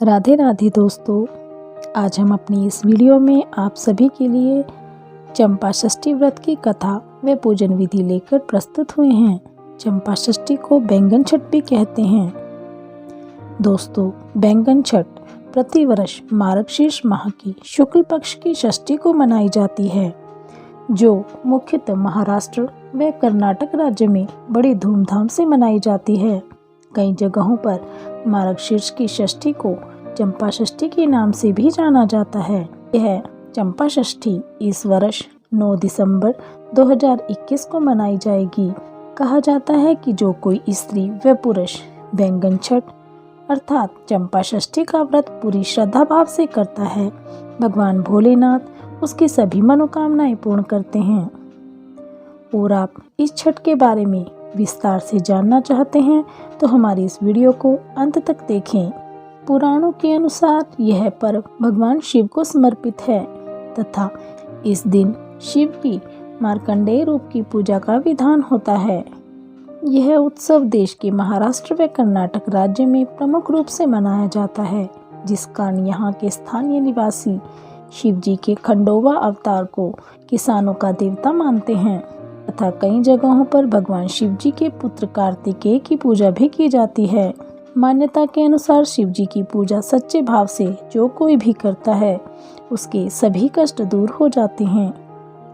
राधे राधे दोस्तों, आज हम अपनी इस वीडियो में आप सभी के लिए चंपा षष्ठी व्रत की कथा व पूजन विधि लेकर प्रस्तुत हुए हैं। चंपा षष्ठी को बैंगन छठ भी कहते हैं। दोस्तों, बैंगन छठ प्रतिवर्ष मार्गशीर्ष माह की शुक्ल पक्ष की षष्ठी को मनाई जाती है, जो मुख्यतः महाराष्ट्र व कर्नाटक राज्य में बड़ी धूमधाम से मनाई जाती है। कई जगहों पर मार्गशीर्ष की षष्ठी को चंपा षष्ठी के नाम से भी जाना जाता है। यह चंपा षष्ठी इस वर्ष 9 दिसंबर 2021 को मनाई जाएगी। कहा जाता है कि जो कोई स्त्री व पुरुष बैंगन छठ अर्थात चंपा षष्ठी का व्रत पूरी श्रद्धा भाव से करता है, भगवान भोलेनाथ उसकी सभी मनोकामनाएं पूर्ण करते हैं। और आप इस छठ के बारे में विस्तार से जानना चाहते हैं तो हमारी इस वीडियो को अंत तक देखें। पुराणों के अनुसार यह पर्व भगवान शिव को समर्पित है तथा इस दिन शिव की मार्कंडेय रूप की पूजा का विधान होता है। यह उत्सव देश के महाराष्ट्र व कर्नाटक राज्य में प्रमुख रूप से मनाया जाता है, जिस कारण यहाँ के स्थानीय निवासी शिव जी के खंडोबा अवतार को किसानों का देवता मानते हैं तथा कई जगहों पर भगवान शिव जी के पुत्र कार्तिकेय की पूजा भी की जाती है। मान्यता के अनुसार शिव जी की पूजा सच्चे भाव से जो कोई भी करता है, उसके सभी कष्ट दूर हो जाते हैं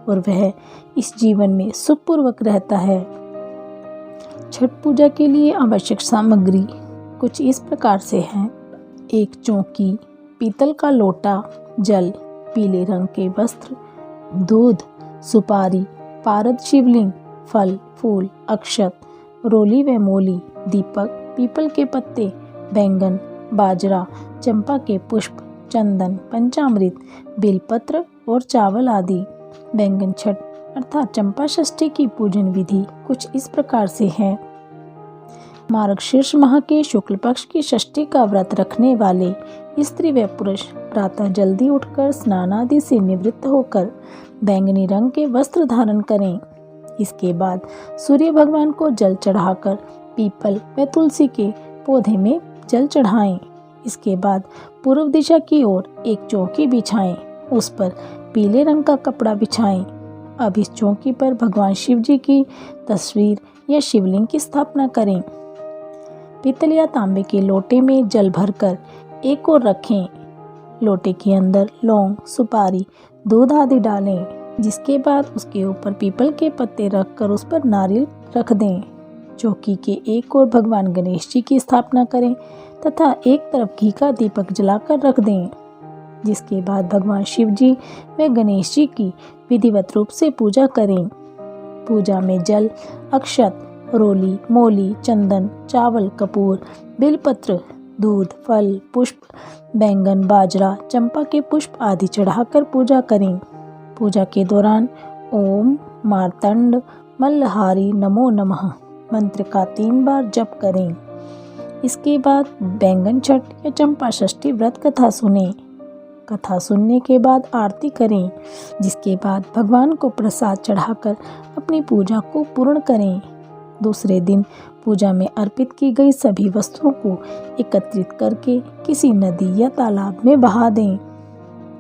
और वह इस जीवन में सुखपूर्वक रहता है। छठ पूजा के लिए आवश्यक सामग्री कुछ इस प्रकार से है। एक चौकी, पीतल का लोटा, जल, पीले रंग के वस्त्र, दूध, सुपारी, पारद शिवलिंग, फल फूल, अक्षत, रोली व मोली, दीपक, पीपल के पत्ते, बैंगन, बाजरा, चंपा के पुष्प, चंदन, पंचामृत, बेलपत्र और चावल आदि। बैंगन छठ अर्थात चंपा षष्ठी की पूजन विधि कुछ इस प्रकार से है। मार्गशीर्ष माह के शुक्ल पक्ष की षष्ठी का व्रत रखने वाले स्त्री व पुरुष प्रातः जल्दी उठकर स्नान आदि से निवृत्त होकर बैंगनी रंग के वस्त्र धारण करें। इसके बाद सूर्य भगवान को जल चढ़ाकर पीपल व तुलसी के पौधे में जल चढ़ाएं। इसके बाद पूर्व दिशा की ओर एक चौकी बिछाएं, उस पर पीले रंग का कपड़ा बिछाएं। अब इस चौकी पर भगवान शिव जी की तस्वीर या शिवलिंग की स्थापना करें। पीतल या तांबे के लोटे में जल भरकर एक ओर रखें। लोटे के अंदर लौंग, सुपारी, दूध आदि डालें, जिसके बाद उसके ऊपर पीपल के पत्ते रखकर उस पर नारियल रख दें। चौकी के एक ओर भगवान गणेश जी की स्थापना करें तथा एक तरफ घी का दीपक जलाकर रख दें। जिसके बाद भगवान शिव जी व गणेश जी की विधिवत रूप से पूजा करें। पूजा में जल, अक्षत, रोली, मोली, चंदन, चावल, कपूर, बेलपत्र, दूध, फल, पुष्प, बैंगन, बाजरा, चंपा के पुष्प आदि चढ़ाकर पूजा करें। पूजा के दौरान ओम मार्तंड मल्लहारी नमो नमः मंत्र का 3 बार जप करें। इसके बाद बैंगन छठ या चंपा षष्ठी व्रत कथा सुनें। कथा सुनने के बाद आरती करें, जिसके बाद भगवान को प्रसाद चढ़ाकर अपनी पूजा को पूर्ण करें। दूसरे दिन पूजा में अर्पित की गई सभी वस्तुओं को एकत्रित करके किसी नदी या तालाब में बहा दें।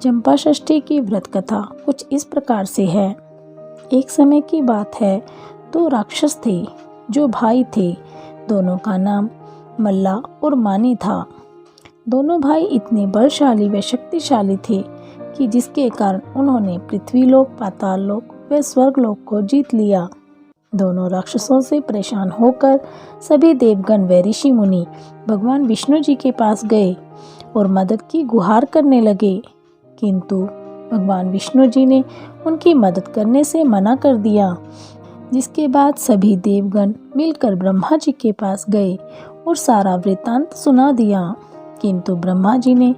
चंपा षष्ठी की व्रत कथा कुछ इस प्रकार से है। एक समय की बात है, 2 राक्षस थे जो भाई थे। दोनों का नाम मल्ला और मानी था। दोनों भाई इतने बलशाली व शक्तिशाली थे कि जिसके कारण उन्होंने पृथ्वीलोक, पाताललोक व स्वर्गलोक को जीत लिया। दोनों राक्षसों से परेशान होकर सभी देवगण व ऋषि मुनि भगवान विष्णु जी के पास गए और मदद की गुहार करने लगे, किंतु भगवान विष्णु जी ने उनकी मदद करने से मना कर दिया। जिसके बाद सभी देवगण मिलकर ब्रह्मा जी के पास गए और सारा वृत्तांत सुना दिया, किंतु ब्रह्मा जी ने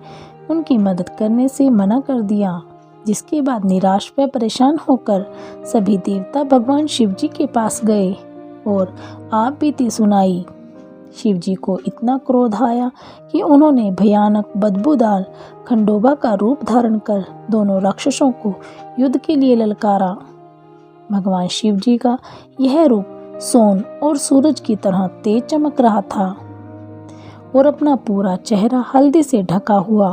उनकी मदद करने से मना कर दिया। जिसके बाद निराश व परेशान होकर सभी देवता भगवान शिव जी के पास गए और आप बीती सुनाई। शिव जी को इतना क्रोध आया कि उन्होंने भयानक बदबूदार खंडोबा का रूप धारण कर दोनों राक्षसों को युद्ध के लिए ललकारा। भगवान शिव जी का यह रूप सोन और सूरज की तरह तेज चमक रहा था और अपना पूरा चेहरा हल्दी से ढका हुआ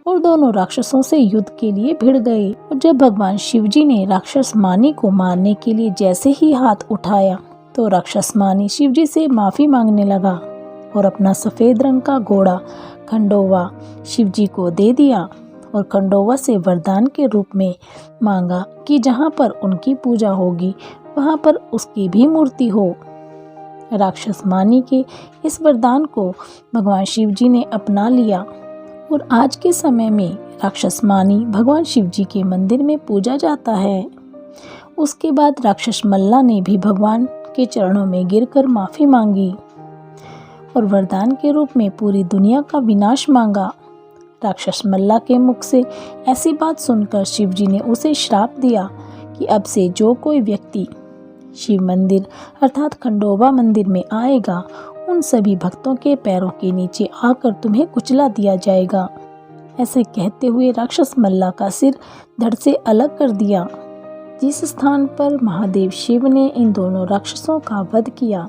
और दोनों राक्षसों से युद्ध के लिए भिड़ गए। और जब भगवान शिवजी ने राक्षस मानी को मारने के लिए जैसे ही हाथ उठाया तो राक्षस मानी शिवजी से माफी मांगने लगा और अपना सफेद रंग का घोड़ा खंडोवा शिवजी को दे दिया और खंडोवा से वरदान के रूप में मांगा कि जहाँ पर उनकी पूजा होगी वहाँ पर उसकी भी मूर्ति हो। राक्षस मानी के इस वरदान को भगवान शिवजी ने अपना लिया और आज के समय में राक्षस मानी भगवान शिवजी के मंदिर में पूजा जाता है। उसके बाद राक्षस मल्ला ने भी भगवान के चरणों में गिरकर माफी मांगी और वरदान के रूप में पूरी दुनिया का विनाश मांगा। राक्षस मल्ला के मुख से ऐसी बात सुनकर शिवजी ने उसे श्राप दिया कि अब से जो कोई व्यक्ति शिव मंदिर अर्थात खंडोबा मंदिर में आएगा उन सभी भक्तों के पैरों के नीचे आकर तुम्हें कुचला दिया जाएगा। ऐसे कहते हुए राक्षस मल्ला का सिर धड़ से अलग कर दिया। जिस स्थान पर महादेव शिव ने इन दोनों राक्षसों का वध किया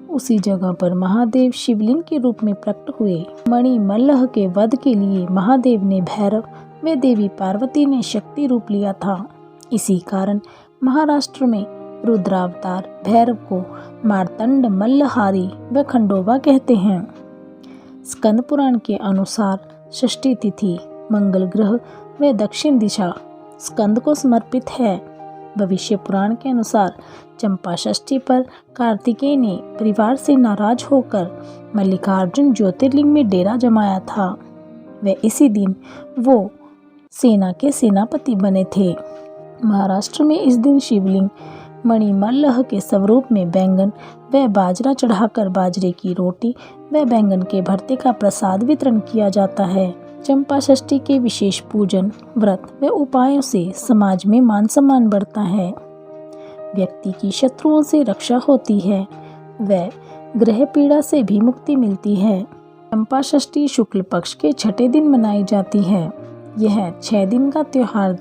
उसी जगह पर महादेव शिवलिंग के रूप में प्रकट हुए। मणिमल्लह के वध के लिए महादेव ने भैरव व देवी पार्वती ने शक्ति रूप लिया था। इसी कारण महाराष्ट्र में रुद्रावतार भैरव को मार्तंड मल्लहारी व खंडोबा कहते हैं। स्कंद पुराण के अनुसार षष्ठी तिथि मंगल ग्रह व दक्षिण दिशा स्कंद को समर्पित है। भविष्य पुराण के अनुसार चंपा षष्ठी पर कार्तिकेय ने परिवार से नाराज होकर मल्लिकार्जुन ज्योतिर्लिंग में डेरा जमाया था व इसी दिन वो सेना के सेनापति बने थे। महाराष्ट्र में इस दिन शिवलिंग मणिमल्लह के स्वरूप में बैंगन व बाजरा चढ़ाकर बाजरे की रोटी व बैंगन के भरते का प्रसाद वितरण किया जाता है। चंपा षष्ठी के विशेष पूजन व्रत व उपायों से समाज में मान सम्मान बढ़ता है, व्यक्ति की शत्रुओं से रक्षा होती है व ग्रह पीड़ा से भी मुक्ति मिलती है। चंपा षष्ठी शुक्ल पक्ष के छठे दिन मनाई जाती है। यह 6 दिन का त्योहार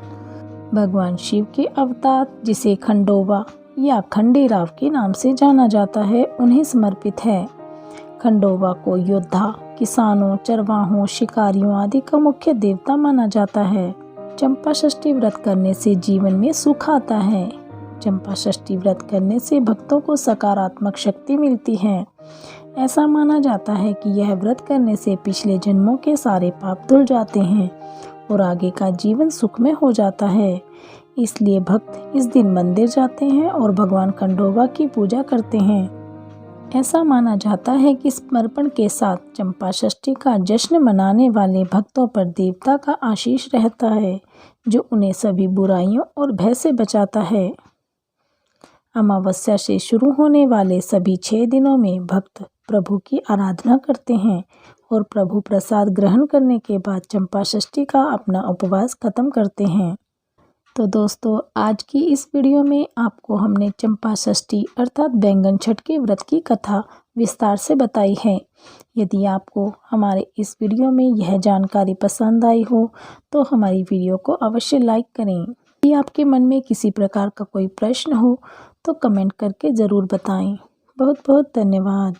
भगवान शिव के अवतार जिसे खंडोबा या खंडेराव के नाम से जाना जाता है उन्हें समर्पित है। खंडोबा को योद्धा, किसानों, चरवाहों, शिकारियों आदि का मुख्य देवता माना जाता है। चंपा षष्ठी व्रत करने से जीवन में सुख आता है। चंपा षष्ठी व्रत करने से भक्तों को सकारात्मक शक्ति मिलती है। ऐसा माना जाता है कि यह व्रत करने से पिछले जन्मों के सारे पाप धुल जाते हैं और आगे का जीवन सुखमय हो जाता है। इसलिए भक्त इस दिन मंदिर जाते हैं और भगवान खंडोबा की पूजा करते हैं। ऐसा माना जाता है कि समर्पण के साथ चंपा षष्ठी का जश्न मनाने वाले भक्तों पर देवता का आशीष रहता है जो उन्हें सभी बुराइयों और भय से बचाता है। अमावस्या से शुरू होने वाले सभी 6 दिनों में भक्त प्रभु की आराधना करते हैं और प्रभु प्रसाद ग्रहण करने के बाद चंपा षष्ठी का अपना उपवास खत्म करते हैं। तो दोस्तों आज की इस वीडियो में आपको हमने चंपा षष्ठी अर्थात बैंगन छठ के व्रत की कथा विस्तार से बताई है। यदि आपको हमारे इस वीडियो में यह जानकारी पसंद आई हो तो हमारी वीडियो को अवश्य लाइक करें। यदि आपके मन में किसी प्रकार का कोई प्रश्न हो तो कमेंट करके ज़रूर बताएं। बहुत बहुत धन्यवाद।